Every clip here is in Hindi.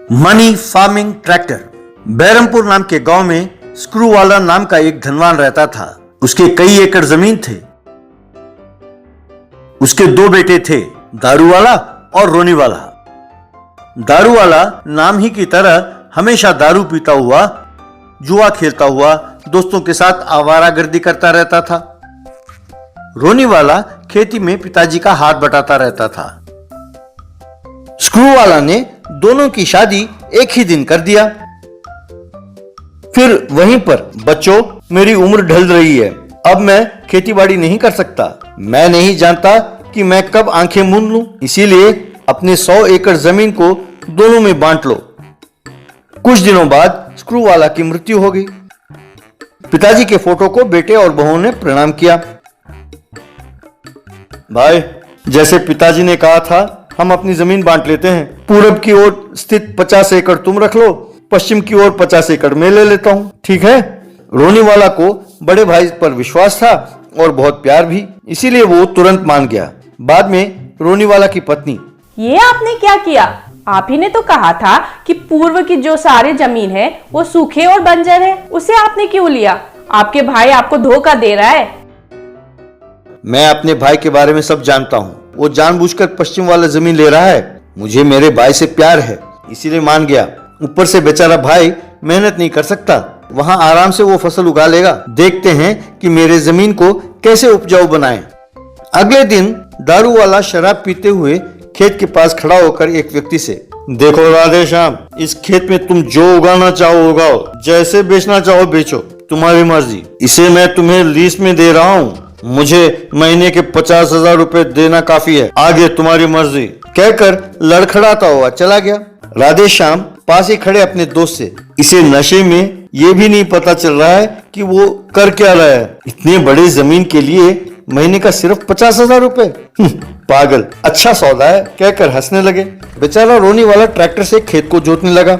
Money farming tractor. बैरमपुर नाम के गांव में स्क्रू वाला नाम का एक धनवान रहता था। उसके कई एकड़ जमीन थे। उसके दो बेटे थे, दारू वाला और रोनी वाला। दारू वाला नाम ही की तरह हमेशा दारू पीता हुआ, जुआ खेलता हुआ, दोस्तों के साथ आवारागर्दी करता रहता था। रोनी वाला खेती में पिताजी का हाथ बटाता रहता था। स्क्रू वाला ने दोनों की शादी एक ही दिन कर दिया। फिर वहीं पर, बच्चों मेरी उम्र ढल रही है, अब मैं खेतीबाड़ी नहीं कर सकता। मैं नहीं जानता कि मैं कब आंखें मूंद लूं, इसीलिए अपने 100 एकड़ जमीन को दोनों में बांट लो। कुछ दिनों बाद स्क्रू वाला की मृत्यु हो गई। पिताजी के फोटो को बेटे और बहू ने प्रणाम किया। भाई, जैसे पिताजी ने कहा था, हम अपनी जमीन बांट लेते हैं। पूरब की ओर स्थित 50 एकड़ तुम रख लो, पश्चिम की ओर 50 एकड़ मैं ले लेता हूं, ठीक है? रोनी वाला को बड़े भाई पर विश्वास था और बहुत प्यार भी, इसीलिए वो तुरंत मान गया। बाद में रोनी वाला की पत्नी, ये आपने क्या किया? आप ही ने तो कहा था कि पूर्व की जो सारी जमीन है वो सूखे और बंजर है, उसे आपने क्यों लिया? आपके भाई आपको धोखा दे रहा है। मैं अपने भाई के बारे में सब जानता हूँ। वो जानबूझकर पश्चिम वाला जमीन ले रहा है। मुझे मेरे भाई से प्यार है, इसीलिए मान गया। ऊपर से बेचारा भाई मेहनत नहीं कर सकता, वहां आराम से वो फसल उगा लेगा। देखते हैं कि मेरे जमीन को कैसे उपजाऊ बनाएं। अगले दिन दारू वाला शराब पीते हुए खेत के पास खड़ा होकर एक व्यक्ति से, देखो राधे श्याम, इस खेत में तुम जो उगाना चाहो उगाओ, जैसे बेचना चाहो बेचो, तुम्हारी मर्जी। इसे मैं तुम्हें लीज में दे रहा हूँ। मुझे महीने के 50,000 रुपए देना काफी है, आगे तुम्हारी मर्जी, कहकर लड़खड़ाता हुआ चला गया। राधे श्याम पास ही खड़े अपने दोस्त से, इसे नशे में ये भी नहीं पता चल रहा है कि वो कर क्या रहा है। इतने बड़े जमीन के लिए महीने का सिर्फ 50,000 रुपए, पागल, अच्छा सौदा है, कहकर हंसने लगे। बेचारा रोनी वाला ट्रैक्टर से खेत को जोतने लगा।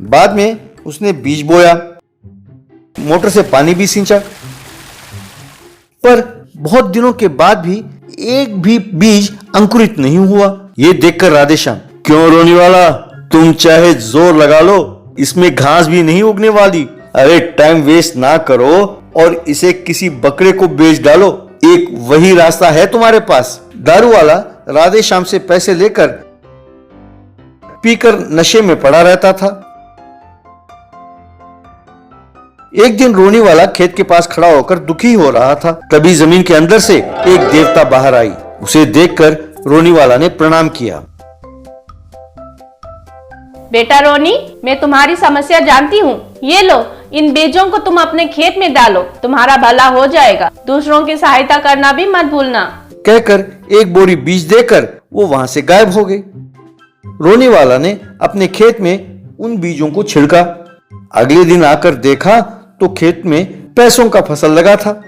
बाद में उसने बीज बोया, मोटर से पानी भी सींचा, पर बहुत दिनों के बाद भी एक भी बीज अंकुरित नहीं हुआ। ये देखकर राधेश्याम, क्यों रोनी वाला, तुम चाहे जोर लगा लो, इसमें घास भी नहीं उगने वाली। अरे टाइम वेस्ट ना करो और इसे किसी बकरे को बेच डालो, एक वही रास्ता है तुम्हारे पास। दारू वाला राधेश्याम से पैसे लेकर पीकर नशे में पड़ा रहता था। एक दिन रोनी वाला खेत के पास खड़ा होकर दुखी हो रहा था। तभी जमीन के अंदर से एक देवता बाहर आई। उसे देखकर रोनी वाला ने प्रणाम किया। बेटा रोनी, मैं तुम्हारी समस्या जानती हूँ। ये लो, इन बीजों को तुम अपने खेत में डालो, तुम्हारा भला हो जाएगा। दूसरों की सहायता करना भी मत भूलना, कहकर एक बोरी बीज देकर वो वहां से गायब हो गई। रोनी वाला ने अपने खेत में उन बीजों को छिड़का। अगले दिन आकर देखा तो खेत में पैसों का फसल लगा था।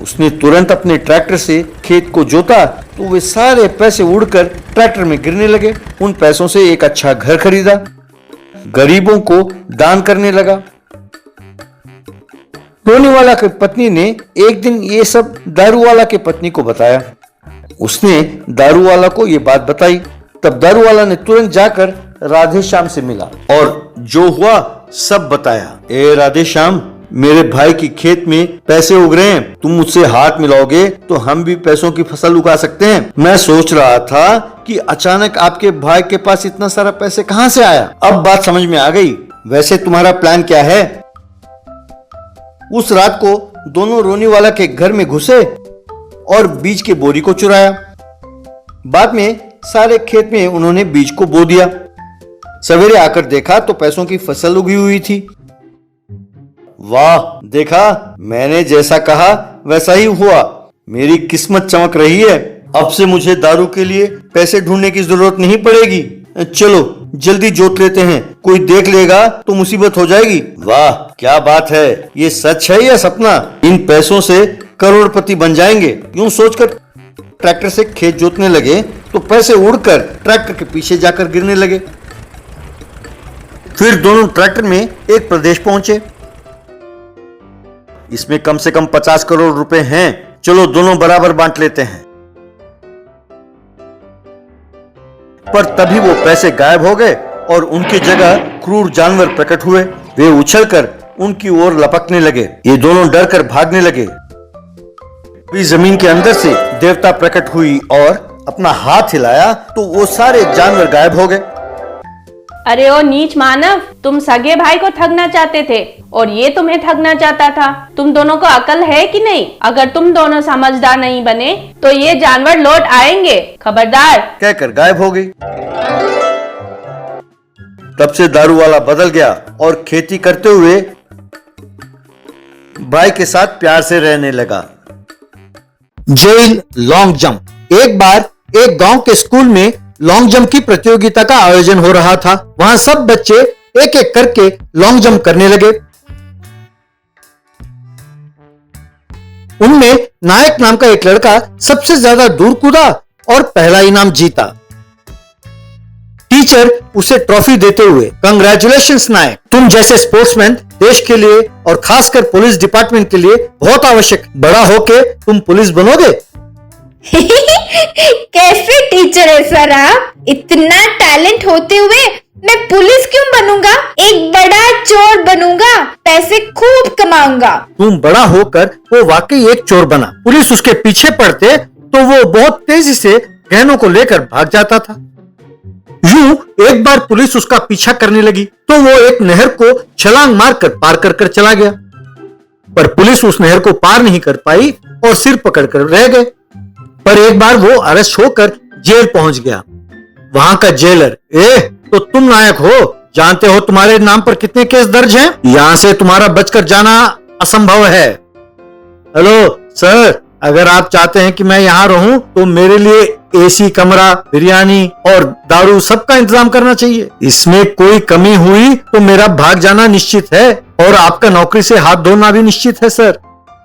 उसने तुरंत अपने ट्रैक्टर से खेत को जोता तो वे सारे पैसे उड़कर ट्रैक्टर में गिरने लगे। उन पैसों से एक अच्छा घर खरीदा, गरीबों को दान करने लगा। रोनी वाला की पत्नी ने एक दिन ये सब दारू वाला की पत्नी को बताया। उसने दारू वाला को ये बात बताई। तब दारू वाला ने तुरंत जाकर राधेश्याम से मिला और जो हुआ सब बताया। ए राधेश्याम, मेरे भाई की खेत में पैसे उग रहे हैं, तुम मुझसे हाथ मिलाओगे तो हम भी पैसों की फसल उगा सकते हैं। मैं सोच रहा था कि अचानक आपके भाई के पास इतना सारा पैसे कहां से आया। अब बात समझ में आ गई। वैसे तुम्हारा प्लान क्या है? उस रात को दोनों रोनी वाला के घर में घुसे और बीज के बोरी को चुराया। बाद में सारे खेत में उन्होंने बीज को बो दिया। सवेरे आकर देखा तो पैसों की फसल उगी हुई थी। वाह, देखा, मैंने जैसा कहा वैसा ही हुआ। मेरी किस्मत चमक रही है। अब से मुझे दारू के लिए पैसे ढूंढने की जरूरत नहीं पड़ेगी। चलो जल्दी जोत लेते हैं, कोई देख लेगा तो मुसीबत हो जाएगी। वाह क्या बात है, ये सच है या सपना? इन पैसों से करोड़पति बन जाएंगे। यूं सोचकर ट्रैक्टर से खेत जोतने लगे तो पैसे उड़कर ट्रैक्टर के पीछे जाकर गिरने लगे। फिर दोनों ट्रैक्टर में एक प्रदेश पहुंचे। इसमें कम से कम 50 करोड़ रुपए हैं, चलो दोनों बराबर बांट लेते हैं। पर तभी वो पैसे गायब हो गए और उनकी जगह क्रूर जानवर प्रकट हुए। वे उछलकर उनकी ओर लपकने लगे। ये दोनों डर कर भागने लगे। अभी जमीन के अंदर से देवता प्रकट हुई और अपना हाथ हिलाया तो वो सारे जानवर गायब हो गए। अरे ओ नीच मानव, तुम सगे भाई को ठगना चाहते थे और ये तुम्हें ठगना चाहता था। तुम दोनों को अकल है कि नहीं? अगर तुम दोनों समझदार नहीं बने तो ये जानवर लौट आएंगे, खबरदार। कहकर गायब हो गई। तब से दारू वाला बदल गया और खेती करते हुए भाई के साथ प्यार से रहने लगा। Jail long jump. एक बार एक गांव के स्कूल में लॉन्ग जंप की प्रतियोगिता का आयोजन हो रहा था। वहां सब बच्चे एक एक करके लॉन्ग जंप करने लगे। उनमें नायक नाम का एक लड़का सबसे ज्यादा दूर कूदा और पहला इनाम जीता। टीचर उसे ट्रॉफी देते हुए, कंग्रेचुलेशंस नायक, तुम जैसे स्पोर्ट्समैन देश के लिए और खासकर पुलिस डिपार्टमेंट के लिए बहुत आवश्यक। बड़ा होके तुम पुलिस बनोगे। कैसे टीचर है सर आप? इतना टैलेंट होते हुए मैं पुलिस क्यों बनूंगा? एक बड़ा चोर बनूंगा, पैसे खूब कमाऊंगा। तुम बड़ा होकर वो वाकई एक चोर बना। पुलिस उसके पीछे पड़ते तो वो बहुत तेजी से गहनों को लेकर भाग जाता था। यूं एक बार पुलिस उसका पीछा करने लगी तो वो एक नहर को छलांग मारकर पार कर चला गया, पर पुलिस उस नहर को पार नहीं कर पाई और सिर पकड़कर रह गए। पर एक बार वो अरेस्ट होकर जेल पहुंच गया। वहां का जेलर, तो तुम नायक हो, जानते हो तुम्हारे नाम पर कितने केस दर्ज हैं? यहां से तुम्हारा बचकर जाना असंभव है। हेलो सर, अगर आप चाहते हैं कि मैं यहाँ रहूं तो मेरे लिए एसी कमरा, बिरयानी और दारू सबका इंतजाम करना चाहिए। इसमें कोई कमी हुई तो मेरा भाग जाना निश्चित है और आपका नौकरी से हाथ धोना भी निश्चित है। सर,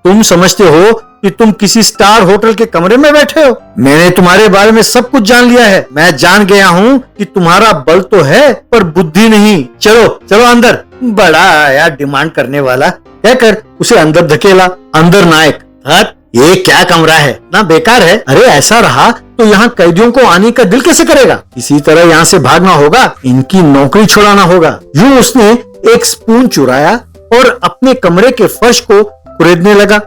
तुम समझते हो कि तुम किसी स्टार होटल के कमरे में बैठे हो? मैंने तुम्हारे बारे में सब कुछ जान लिया है। मैं जान गया हूँ कि तुम्हारा बल तो है पर बुद्धि नहीं। चलो चलो अंदर। बड़ा आया डिमांड करने वाला, कहकर उसे अंदर धकेला। अंदर नायक, ये क्या कमरा है, ना बेकार है। अरे ऐसा रहा तो यहाँ कैदियों को आने का दिल कैसे करेगा? किसी तरह यहाँ से भागना होगा, इनकी नौकरी छुड़ाना होगा। यूं उसने एक स्पून चुराया और अपने कमरे के फर्श को कुरेदने लगा।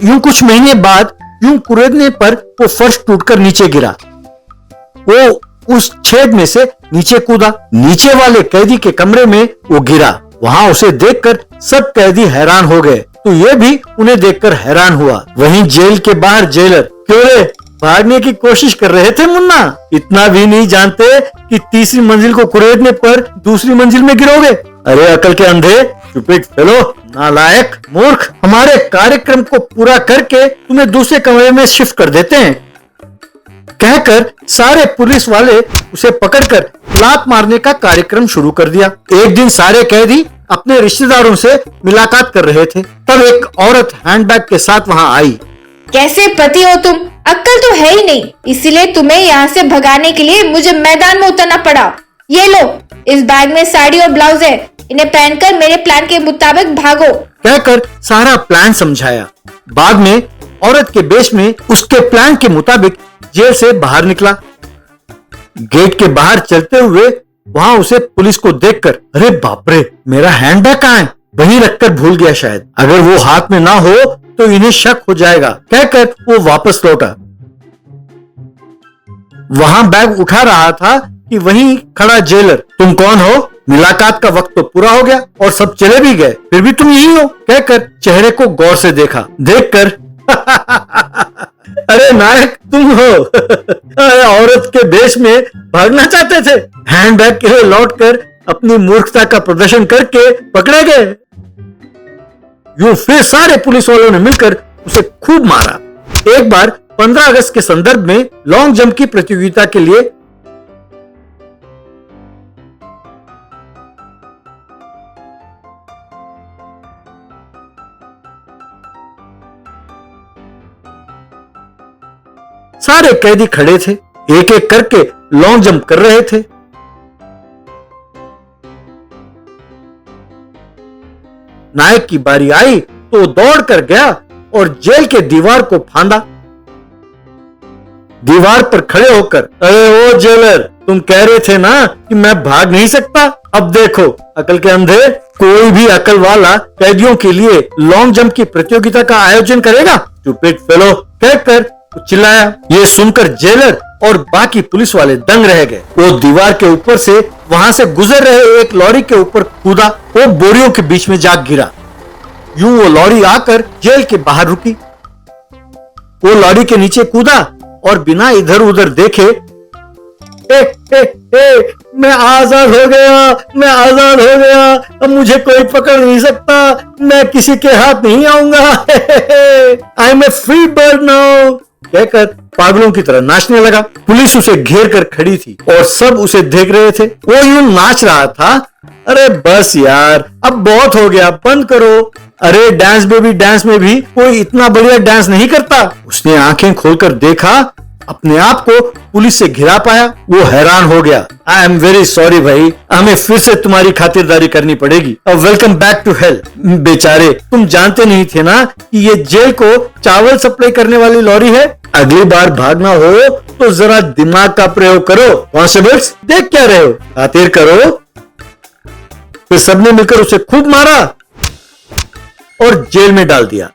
यूं कुछ महीने बाद यूं कुरेदने पर वो फर्श टूटकर नीचे गिरा। वो उस छेद में से नीचे कूदा। नीचे वाले कैदी के कमरे में वो गिरा। वहां उसे देखकर सब कैदी हैरान हो गए तो ये भी उन्हें देखकर हैरान हुआ। वहीं जेल के बाहर जेलर, क्यों रे, भागने की कोशिश कर रहे थे मुन्ना? इतना भी नहीं जानते कि तीसरी मंजिल को कुरेदने पर दूसरी मंजिल में गिरोगे? अरे अकल के अंधे, स्टूपिड फेलो, नालायक, मूर्ख, हमारे कार्यक्रम को पूरा करके तुम्हें दूसरे कमरे में शिफ्ट कर देते हैं। कहकर सारे पुलिस वाले उसे पकड़कर लात मारने का कार्यक्रम शुरू कर दिया। एक दिन सारे कैदी अपने रिश्तेदारों से मुलाकात कर रहे थे, तब एक औरत हैंडबैग के साथ वहां आई। कैसे पति हो तुम? अक्ल तो है ही नहीं, इसीलिए तुम्हें यहाँ से भगाने के लिए मुझे मैदान में उतरना पड़ा। ये लो, इस बैग में साड़ी और ब्लाउज है, इन्हें पहनकर मेरे प्लान के मुताबिक भागो। कहकर सारा प्लान समझाया। बाद में औरत के बेश में उसके प्लान के मुताबिक जेल से बाहर निकला। गेट के बाहर चलते हुए वहां उसे पुलिस को देखकर, अरे बाप रे, मेरा हैंडबैग कहाँ है? वहीं रखकर भूल गया शायद। अगर वो हाथ में ना हो तो इन्हें शक हो जाएगा, कहकर वो वापस लौटा। वहां बैग उठा रहा था कि वहीं खड़ा जेलर, तुम कौन हो? मुलाकात का वक्त तो पूरा हो गया और सब चले भी गए, फिर भी तुम यही हो, कहकर चेहरे को गौर से देखा। देखकर अरे नायक तुम हो। अरे औरत के देश में भागना चाहते थे, हैंडबैग के लिए लौटकर अपनी मूर्खता का प्रदर्शन करके पकड़े गए। यूं फिर सारे पुलिस वालों ने मिलकर उसे खूब मारा। एक बार 15 अगस्त के संदर्भ में लॉन्ग जंप की प्रतियोगिता के लिए सारे कैदी खड़े थे, एक एक करके लॉन्ग जंप कर रहे थे। नायक की बारी आई तो दौड़कर गया और जेल के दीवार को फांदा। दीवार पर खड़े होकर, अरे ओ जेलर, तुम कह रहे थे ना कि मैं भाग नहीं सकता। अब देखो अकल के अंधे, कोई भी अकल वाला कैदियों के लिए लॉन्ग जंप की प्रतियोगिता का आयोजन करेगा? स्टूपिड फेलो कहकर चिल्लाया। ये सुनकर जेलर और बाकी पुलिस वाले दंग रह गए। वो दीवार के ऊपर से वहां से गुजर रहे एक लॉरी के ऊपर कूदा। वो बोरियों के बीच में जा गिरा। यूं वो लॉरी आकर जेल के बाहर रुकी। वो लॉरी के नीचे कूदा और बिना इधर उधर देखे मैं आजाद हो गया, मैं आजाद हो गया, अब मुझे कोई पकड़ नहीं सकता, मैं किसी के हाथ नहीं आऊंगा, I am a free bird now कहकर पागलों की तरह नाचने लगा। पुलिस उसे घेर कर खड़ी थी और सब उसे देख रहे थे। वो यूं नाच रहा था। अरे बस यार, अब बहुत हो गया, बंद करो। अरे डांस बेबी डांस में भी कोई इतना बढ़िया डांस नहीं करता। उसने आंखें खोलकर देखा, अपने आप को पुलिस से घिरा पाया। वो हैरान हो गया। आई एम वेरी सॉरी भाई, हमें फिर से तुम्हारी खातिरदारी करनी पड़ेगी। अब वेलकम बैक टू हेल। बेचारे, तुम जानते नहीं थे ना कि ये जेल को चावल सप्लाई करने वाली लॉरी है। अगली बार भागना हो तो जरा दिमाग का प्रयोग करो। कॉन्स्टेबल्स, देख क्या रहे हो, खातिर करो। फिर सबने मिलकर उसे खूब मारा और जेल में डाल दिया।